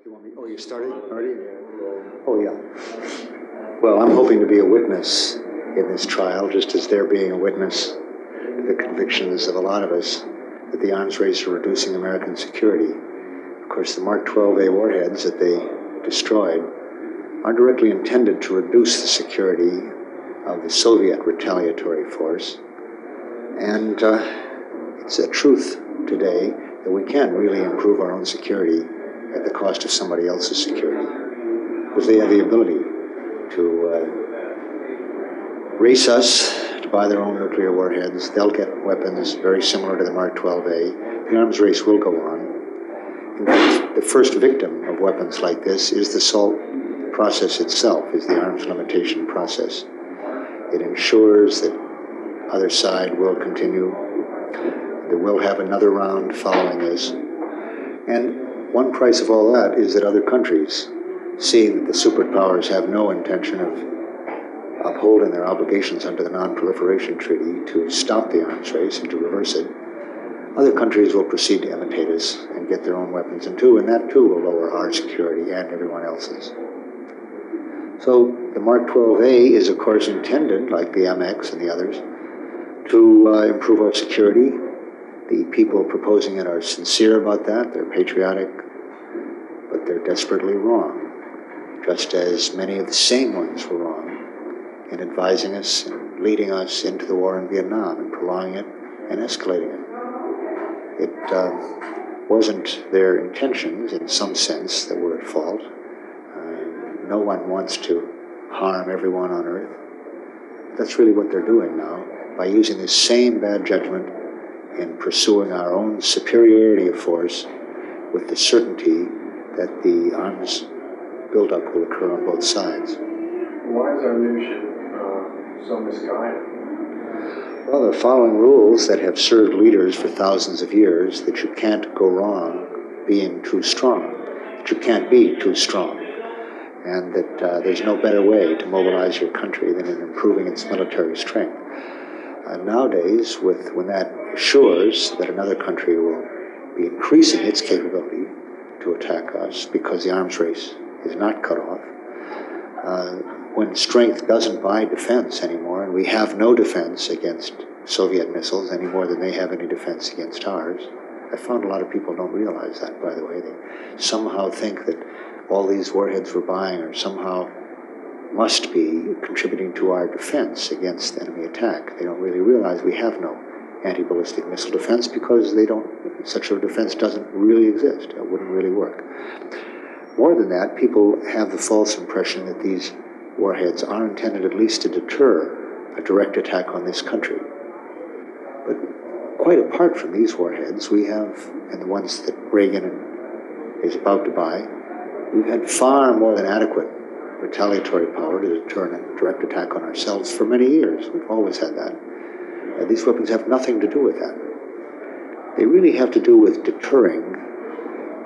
You want me? Oh, you started already? Oh, yeah. Well, I'm hoping to be a witness in this trial, just as they're being a witness to the convictions of a lot of us that the arms race are reducing American security. Of course, the Mark 12A warheads that they destroyed are directly intended to reduce the security of the Soviet retaliatory force. And it's a truth today that we can't really improve our own security at the cost of somebody else's security, because they have the ability to race us to buy their own nuclear warheads. They'll get weapons very similar to the Mark 12A. The arms race will go on. In fact, the first victim of weapons like this is the SALT process itself, is the arms limitation process. It ensures that other side will continue, that we'll have another round following this. And one price of all that is that other countries, seeing that the superpowers have no intention of upholding their obligations under the Non-Proliferation Treaty to stop the arms race and to reverse it, other countries will proceed to imitate us and get their own weapons, and that too will lower our security and everyone else's. So the Mark 12A is, of course, intended, like the MX and the others, to improve our security. The people proposing it are sincere about that. They're patriotic, but they're desperately wrong, just as many of the same ones were wrong in advising us and leading us into the war in Vietnam and prolonging it and escalating it. It wasn't their intentions, in some sense, that were at fault. No one wants to harm everyone on Earth. That's really what they're doing now, by using this same bad judgment in pursuing our own superiority of force with the certainty that the arms buildup will occur on both sides. Why is our leadership so misguided? Well, they're following rules that have served leaders for thousands of years, that you can't go wrong being too strong, that you can't be too strong, and that there's no better way to mobilize your country than in improving its military strength. Nowadays, when that assures that another country will be increasing its capability to attack us because the arms race is not cut off, when strength doesn't buy defense anymore, and we have no defense against Soviet missiles any more than they have any defense against ours. I found a lot of people don't realize that, by the way. They somehow think that all these warheads we're buying are somehow must be contributing to our defense against enemy attack. They don't really realize we have no anti-ballistic missile defense, because such a defense doesn't really exist. It wouldn't really work. More than that, people have the false impression that these warheads are intended at least to deter a direct attack on this country. But quite apart from these warheads, we have, and the ones that Reagan is about to buy, we've had far more than adequate retaliatory power to deter a direct attack on ourselves for many years. We've always had that. These weapons have nothing to do with that. They really have to do with deterring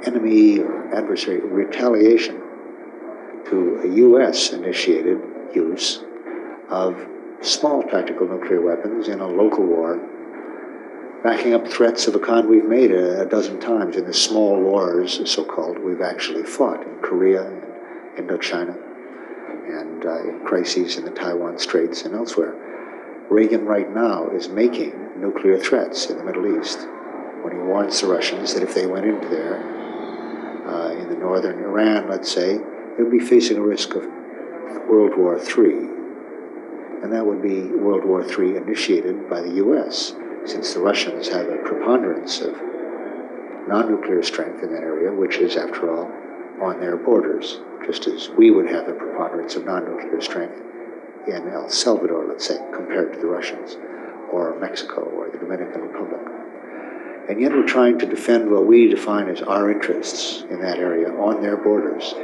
enemy or adversary retaliation to a U.S.-initiated use of small tactical nuclear weapons in a local war, backing up threats of a kind we've made a dozen times in the small wars, so-called, we've actually fought in Korea and Indochina, and in crises in the Taiwan Straits and elsewhere. Reagan right now is making nuclear threats in the Middle East when he warns the Russians that if they went into there, in the northern Iran, let's say, they would be facing a risk of World War III. And that would be World War III initiated by the U.S., since the Russians have a preponderance of non-nuclear strength in that area, which is, after all, on their borders, just as we would have a preponderance of non-nuclear strength in El Salvador, let's say, compared to the Russians, or Mexico, or the Dominican Republic. And yet we're trying to defend what we define as our interests in that area on their borders,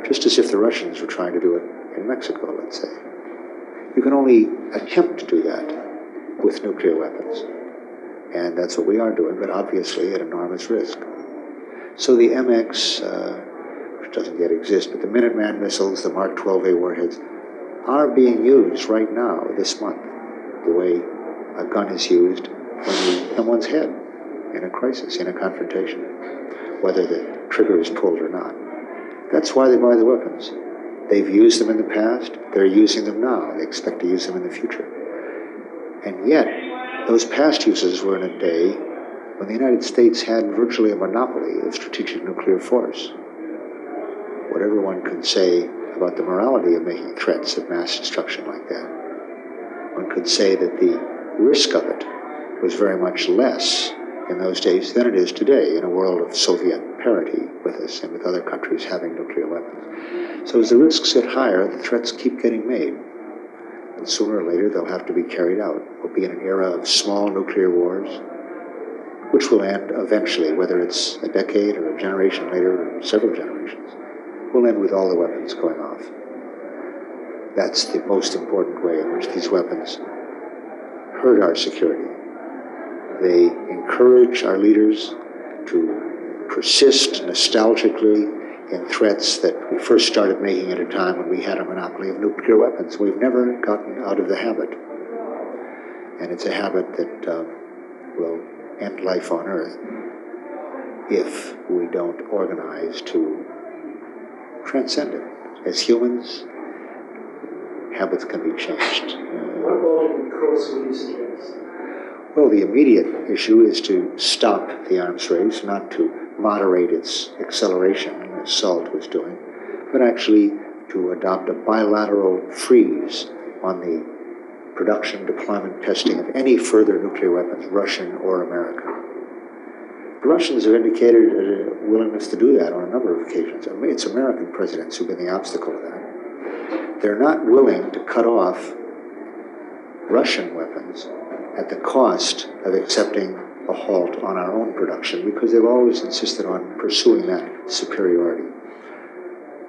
just as if the Russians were trying to do it in Mexico, let's say. You can only attempt to do that with nuclear weapons. And that's what we are doing, but obviously at enormous risk. So the MX, which doesn't yet exist, but the Minuteman missiles, the Mark 12A warheads, are being used right now, this month, the way a gun is used when you hit someone's head in a crisis, in a confrontation, whether the trigger is pulled or not. That's why they buy the weapons. They've used them in the past, they're using them now, they expect to use them in the future. And yet, those past uses were in a day when the United States had virtually a monopoly of strategic nuclear force. Whatever one could say about the morality of making threats of mass destruction like that, one could say that the risk of it was very much less in those days than it is today in a world of Soviet parity with us and with other countries having nuclear weapons. So as the risks get higher, the threats keep getting made. And sooner or later, they'll have to be carried out. We'll be in an era of small nuclear wars, which will end eventually, whether it's a decade or a generation later or several generations. Will end with all the weapons going off. That's the most important way in which these weapons hurt our security. They encourage our leaders to persist nostalgically in threats that we first started making at a time when we had a monopoly of nuclear weapons. We've never gotten out of the habit. And it's a habit that will end life on Earth if we don't organize to transcend it. As humans, habits can be changed. What about cross-use threats? Well, the immediate issue is to stop the arms race, not to moderate its acceleration, as SALT was doing, but actually to adopt a bilateral freeze on the production, deployment, testing of any further nuclear weapons, Russian or American. The Russians have indicated a willingness to do that on a number of occasions. I mean, it's American presidents who've been the obstacle to that. They're not willing to cut off Russian weapons at the cost of accepting a halt on our own production, because they've always insisted on pursuing that superiority.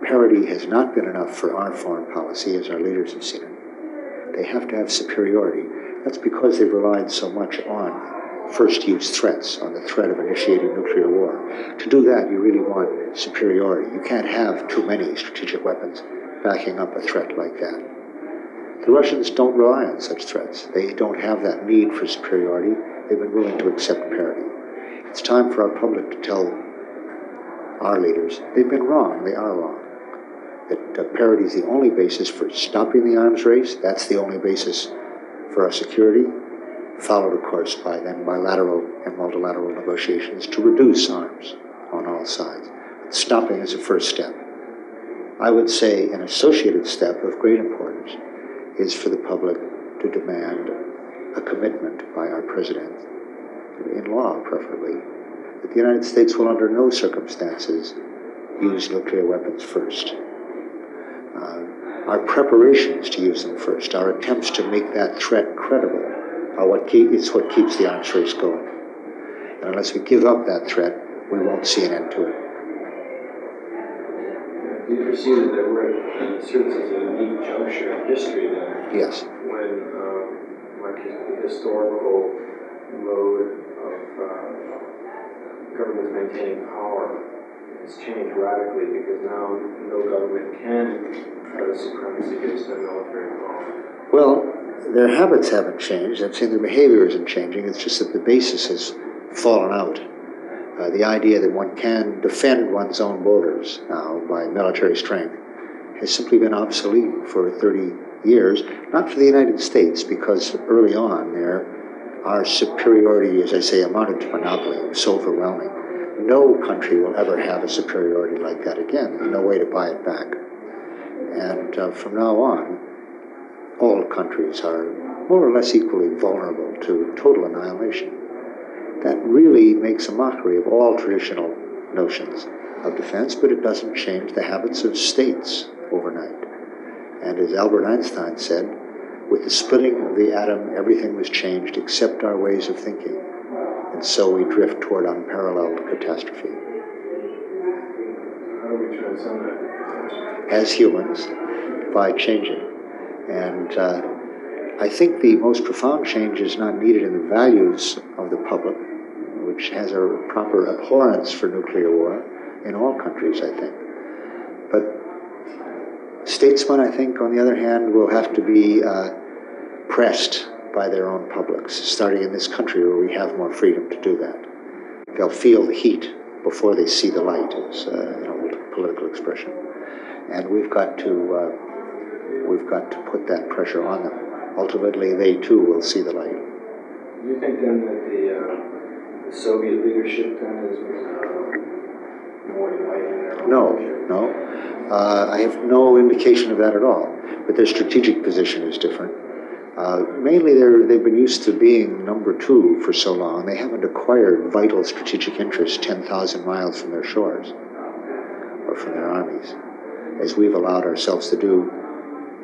Parity has not been enough for our foreign policy, as our leaders have seen it. They have to have superiority. That's because they've relied so much on first-use threats, on the threat of initiating nuclear war. To do that, you really want superiority. You can't have too many strategic weapons backing up a threat like that. The Russians don't rely on such threats. They don't have that need for superiority. They've been willing to accept parity. It's time for our public to tell our leaders they've been wrong. They are wrong. That parity is the only basis for stopping the arms race. That's the only basis for our security, followed, of course, by then bilateral and multilateral negotiations to reduce arms on all sides. Stopping is a first step. I would say an associated step of great importance is for the public to demand a commitment by our president, in law preferably, that the United States will under no circumstances use nuclear weapons first. Our preparations to use them first, our attempts to make that threat credible, it's what keeps the arms race going. And unless we give up that threat, we won't see an end to it. Do you perceive that we're at serves as a unique juncture in history then? Yes. When like the historical mode of governments maintaining power has changed radically, because now no government can have a supremacy based on military power. Well, their habits haven't changed. I'm saying their behavior isn't changing. It's just that the basis has fallen out. The idea that one can defend one's own borders now by military strength has simply been obsolete for 30 years, not for the United States, because early on there, our superiority, as I say, amounted to monopoly. It was so overwhelming. No country will ever have a superiority like that again. There's no way to buy it back. And from now on, all countries are more or less equally vulnerable to total annihilation. That really makes a mockery of all traditional notions of defense, but it doesn't change the habits of states overnight. And as Albert Einstein said, with the splitting of the atom, everything was changed except our ways of thinking. And so we drift toward unparalleled catastrophe. How do we transcend that? As humans, by changing. And I think the most profound change is not needed in the values of the public, which has a proper abhorrence for nuclear war in all countries, I think. But statesmen, I think, on the other hand, will have to be pressed by their own publics, starting in this country where we have more freedom to do that. They'll feel the heat before they see the light, as an old political expression. And we've got to put that pressure on them. Ultimately, they too will see the light. Do you think then that the Soviet leadership then is more united in their own leadership? No. I have no indication of that at all. But their strategic position is different. Mainly, they've been used to being number two for so long. They haven't acquired vital strategic interests 10,000 miles from their shores or from their armies, as we've allowed ourselves to do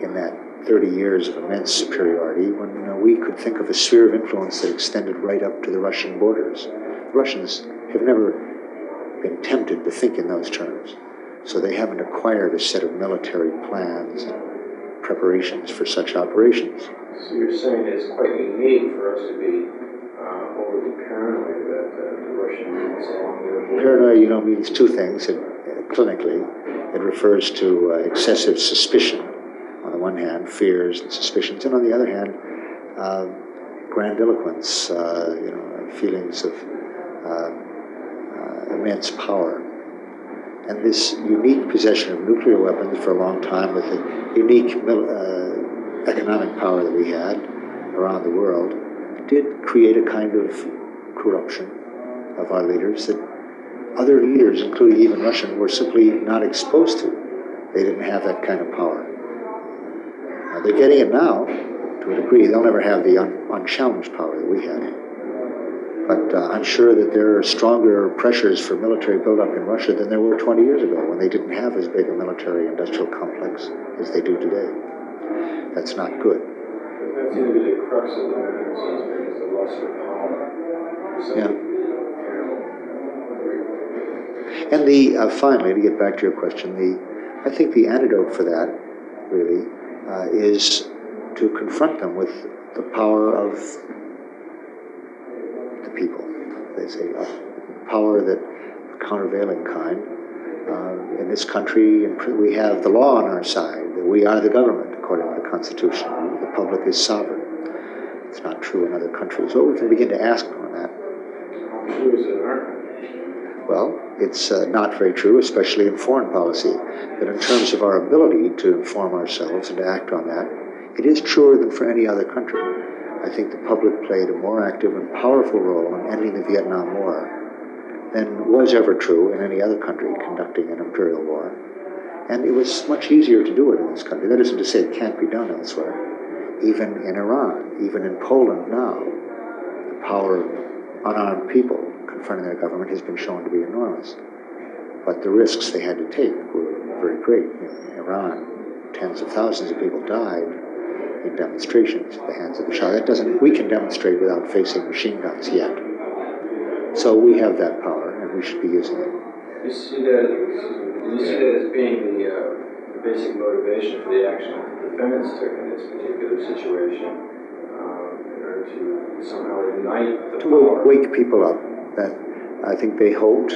in that 30 years of immense superiority, when we could think of a sphere of influence that extended right up to the Russian borders. The Russians have never been tempted to think in those terms, so they haven't acquired a set of military plans and preparations for such operations. So you're saying it's quite unique for us to be overly paranoid that the Russian units along their border? Paranoia, means two things. Clinically, it refers to excessive suspicion. On the one hand, fears and suspicions, and on the other hand, grandiloquence, feelings of immense power. And this unique possession of nuclear weapons for a long time, with the unique economic power that we had around the world, did create a kind of corruption of our leaders that other leaders, including even Russian, were simply not exposed to. They didn't have that kind of power. They're getting it now, to a degree. They'll never have the unchallenged power that we had. But I'm sure that there are stronger pressures for military buildup in Russia than there were 20 years ago, when they didn't have as big a military-industrial complex as they do today. That's not good. That seems to be the crux of the Renaissance, because the lust for power. So, yeah. And finally, to get back to your question, I think the antidote for that, really, is to confront them with the power of the people. They say a power that countervailing kind. In this country, we have the law on our side. We are the government, according to the Constitution. The public is sovereign. It's not true in other countries. Well, we can begin to ask them on that. How true is it in our country? Well, it's not very true, especially in foreign policy. But in terms of our ability to inform ourselves and to act on that, it is truer than for any other country. I think the public played a more active and powerful role in ending the Vietnam War than was ever true in any other country conducting an imperial war. And it was much easier to do it in this country. That isn't to say it can't be done elsewhere. Even in Iran, even in Poland now, the power of unarmed people confronting their government has been shown to be enormous. But the risks they had to take were very great. In Iran, tens of thousands of people died in demonstrations at the hands of the Shah. We can demonstrate without facing machine guns yet. So we have that power, and we should be using it. Do you see that as being the basic motivation for the action that the defendants took in this particular situation, in order to somehow ignite the power? To wake people up. That I think they hoped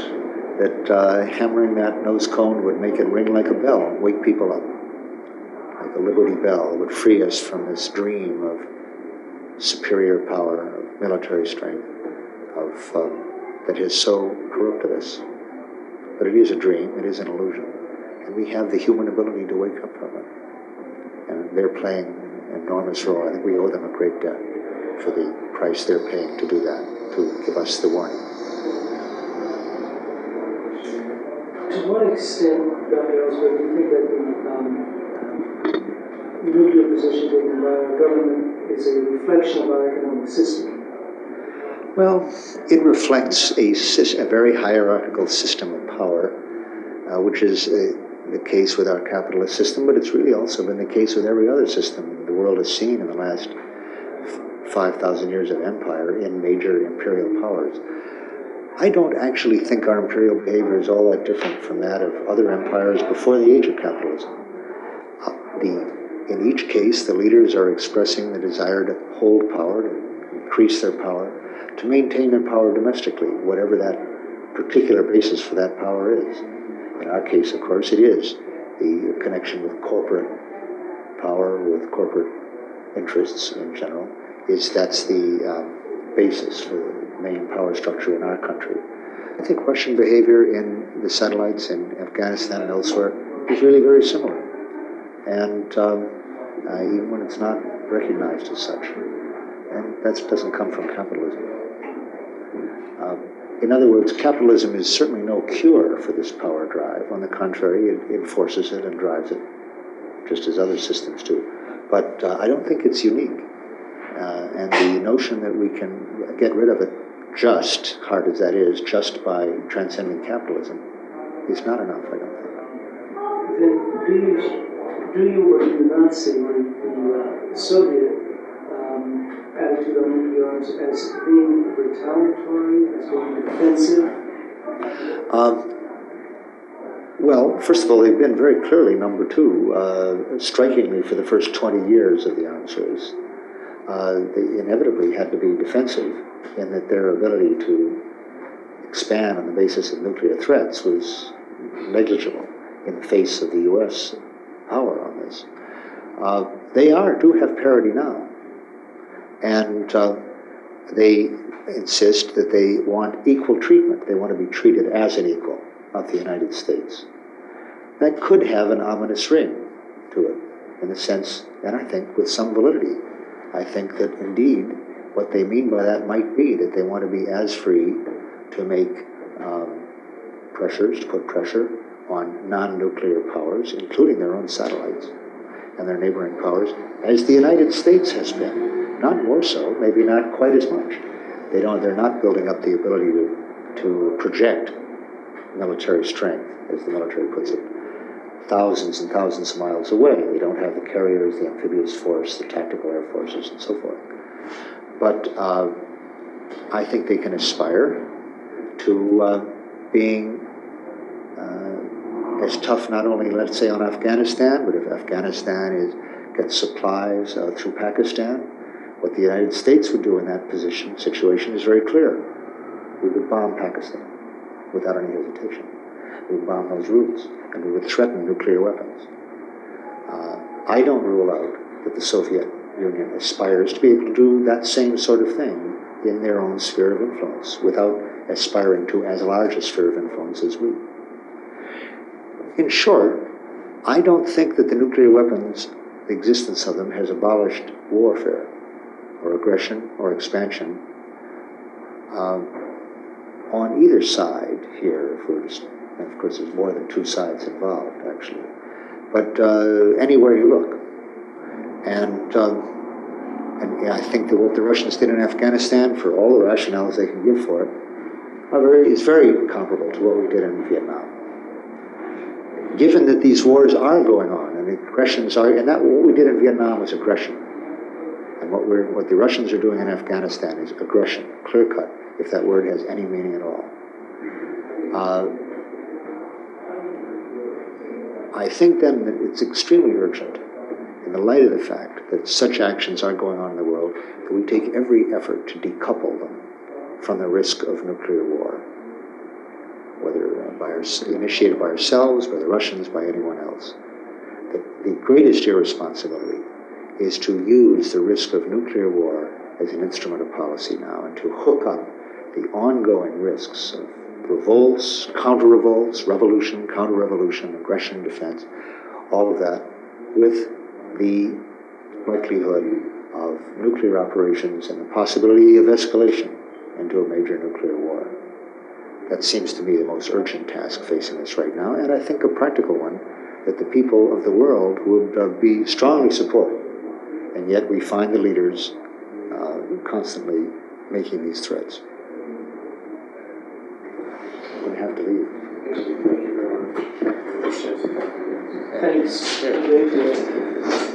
that hammering that nose cone would make it ring like a bell, and wake people up. Like a Liberty Bell, would free us from this dream of superior power, of military strength, that has so corrupted us. But it is a dream, it is an illusion, and we have the human ability to wake up from it. And they're playing an enormous role. I think we owe them a great debt for the price they're paying to do that, to give us the warning. To what extent, Dr. Ellsberg, do you think that the nuclear position taken by our government is a reflection of our economic system? Well, it reflects a very hierarchical system of power, which is the case with our capitalist system, but it's really also been the case with every other system the world has seen in the last 5,000 years of empire in major imperial powers. I don't actually think our imperial behavior is all that different from that of other empires before the age of capitalism. In each case, the leaders are expressing the desire to hold power, to increase their power, to maintain their power domestically, whatever that particular basis for that power is. In our case, of course, it is the connection with corporate power, with corporate interests in general, that's the basis for the main power structure in our country. I think Russian behavior in the satellites in Afghanistan and elsewhere is really very similar. And even when it's not recognized as such. And that doesn't come from capitalism. In other words, capitalism is certainly no cure for this power drive. On the contrary, it enforces it and drives it, just as other systems do. But I don't think it's unique. And the notion that we can get rid of it just, hard as that is, just by transcending capitalism is not enough, I don't think. Then do you or do you not see the Soviet attitude on nuclear arms as being retaliatory, as being defensive? Well, first of all, they've been very clearly number two, strikingly for the first 20 years of the arms race. They inevitably had to be defensive in that their ability to expand on the basis of nuclear threats was negligible in the face of the U.S. power on this. They do have parity now. And they insist that they want equal treatment. They want to be treated as an equal of the United States. That could have an ominous ring to it, in a sense, and I think with some validity. I think that indeed what they mean by that might be that they want to be as free to make pressures, to put pressure on non-nuclear powers, including their own satellites and their neighboring powers, as the United States has been. Not more so, maybe not quite as much. They're not building up the ability to project military strength, as the military puts it, thousands and thousands of miles away. They don't have the carriers, the amphibious force, the tactical air forces, and so forth. But I think they can aspire to being as tough, not only, let's say, on Afghanistan, but if Afghanistan gets supplies through Pakistan, what the United States would do in that situation is very clear. We would bomb Pakistan without any hesitation. We would bomb those routes, and we would threaten nuclear weapons. I don't rule out that the Soviet Union aspires to be able to do that same sort of thing in their own sphere of influence, without aspiring to as large a sphere of influence as we. In short, I don't think that the nuclear weapons, the existence of them, has abolished warfare, or aggression, or expansion on either side here, if we're just, and of course there's more than two sides involved, actually, but anywhere you look. And I think that what the Russians did in Afghanistan, for all the rationales they can give for it, is very comparable to what we did in Vietnam. Given that these wars are going on, and aggressions are, and that what we did in Vietnam was aggression. And what the Russians are doing in Afghanistan is aggression, clear-cut, if that word has any meaning at all. I think then that it's extremely urgent, in the light of the fact that such actions are going on in the world, that we take every effort to decouple them from the risk of nuclear war, whether initiated by ourselves, by the Russians, by anyone else. The greatest irresponsibility is to use the risk of nuclear war as an instrument of policy now, and to hook up the ongoing risks of revolts, counter-revolts, revolution, counter-revolution, aggression, defense, all of that, with the likelihood of nuclear operations and the possibility of escalation into a major nuclear war. That seems to me the most urgent task facing us right now, and I think a practical one that the people of the world would be strongly supporting. And yet we find the leaders constantly making these threats. We have to leave. Thanks. Thank you.